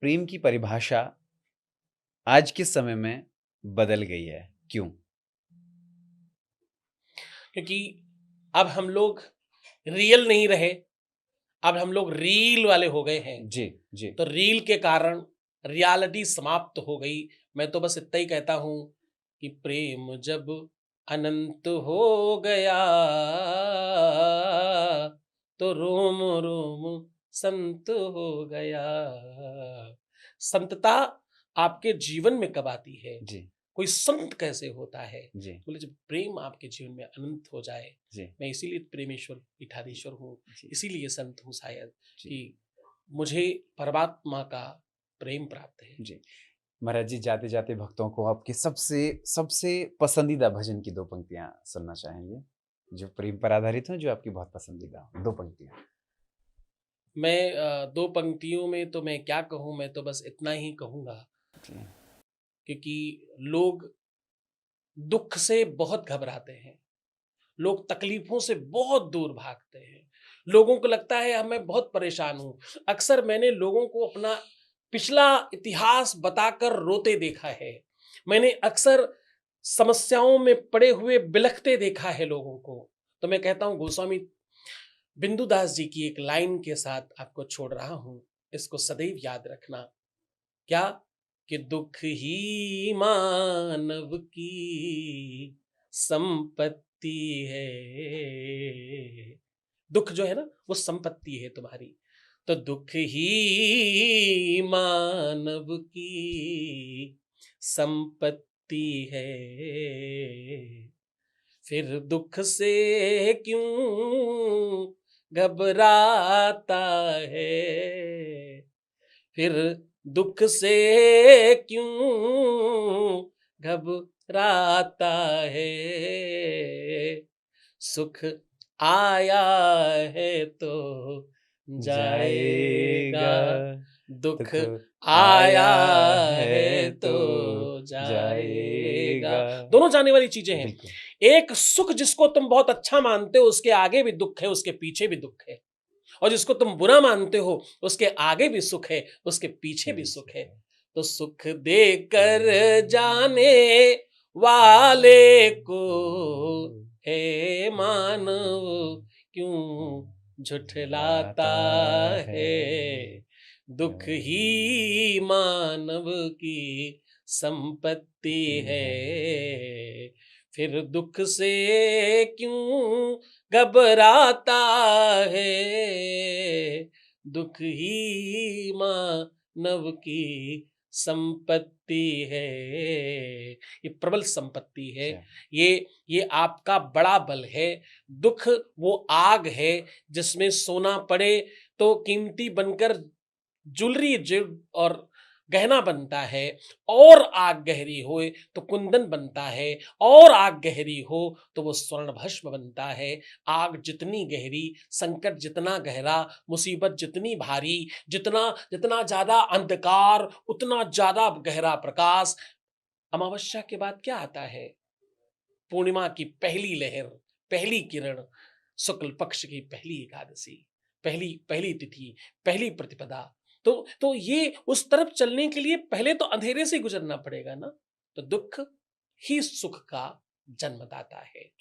प्रेम की परिभाषा आज के समय में बदल गई है, क्यों? क्योंकि अब हम लोग रियल नहीं रहे, अब हम लोग रील वाले हो गए हैं। जी, जी। तो रील के कारण रियलिटी समाप्त हो गई। मैं तो बस इतना ही कहता हूँ कि प्रेम जब अनंत हो गया तो रोम रोम संत हो गया। संतता आपके जीवन में कब आती है? जी, कोई संत कैसे होता है? जी, बोले जब प्रेम आपके जीवन में अनंत हो जाए। जी, मैं इसीलिए प्रेमेश्वर पीठाधीश्वर हूँ, जी, इसीलिए संत हूँ शायद, जी, कि मुझे परमात्मा का प्रेम प्राप्त है। जी। महाराज जी, जाते-जाते भक्तों को आपके सबसे सबसे पसंदीदा भजन की 2 पंक्तियाँ सुनना चाहेंगे, जो प्रेम पर आधारित हों, जो आपकी बहुत पसंदीदा हों, 2 पंक्तियाँ। मैं 2 पंक्तियों में तो मैं क्या कहूँ, मैं तो बस इतना ही कहूँगा, जी, क्योंकि लोग दुःख से बहुत घबराते हैं, लोग तकलीफ़ों से बहुत दूर भागते हैं। लोगों को लगता है अब मैं बहुत परेशान हूँ। अक्सर मैंने लोगों को अपना पिछला इतिहास बताकर रोते देखा है। मैंने अक्सर समस्याओं में पड़े हुए बिलखते देखा है लोगों को। तो मैं कहता हूँ गोस्वामी बिंदुदास जी की एक लाइन के साथ आपको छोड़ रहा हूँ, इसको सदैव याद रखना। क्या? कि दुख ही मानव की संपत्ति है। दुख जो है ना, वो संपत्ति है तुम्हारी। तो दुख ही मानव की संपत्ति है, फिर दुख से क्यों घबराता है? फिर दुख से क्यों घबराता है? सुख आया है तो जाएगा, जाएगा, दुख दुःख आया आया है है तो तो जाएगा। जाएगा। दोनों जाने वाली चीजें हैं। बिल्कुल, एक सुख जिसको तुम बहुत अच्छा मानते हो, उसके आगे भी दुख है, उसके पीछे भी दुख है। और जिसको तुम बुरा मानते हो, उसके आगे भी सुख है, उसके पीछे भी जी, सुख है। सुख है। तो सुख देकर जाने वाले को हे मानव क्यों झुठलाता है? दुख ही मानव की संपत्ति है, फिर दुख से क्यों घबराता है? दुख ही मानव की संपत्ति है। ये प्रबल संपत्ति है। अच्छा, ये ये आपका बड़ा बल है। दुख वो आग है जिसमें सोना पड़े तो कीमती बनकर ज्वेलरी और गहना बनता है। और आग गहरी होए तो कुंदन बनता है। और आग गहरी हो तो वो स्वर्ण भस्म बनता है। आग जितनी गहरी, संकट जितना गहरा, मुसीबत जितनी भारी, जितना जितना ज्यादा अंधकार उतना ज्यादा गहरा प्रकाश। अमावस्या के बाद क्या आता है? पूर्णिमा की पहली लहर, पहली किरण, शुक्ल पक्ष की पहली एकादशी, पहली पहली तिथि, पहली प्रतिपदा। तो ये उस तरफ चलने के लिए पहले तो अंधेरे से गुजरना पड़ेगा ना। तो दुख ही सुख का जन्मदाता है।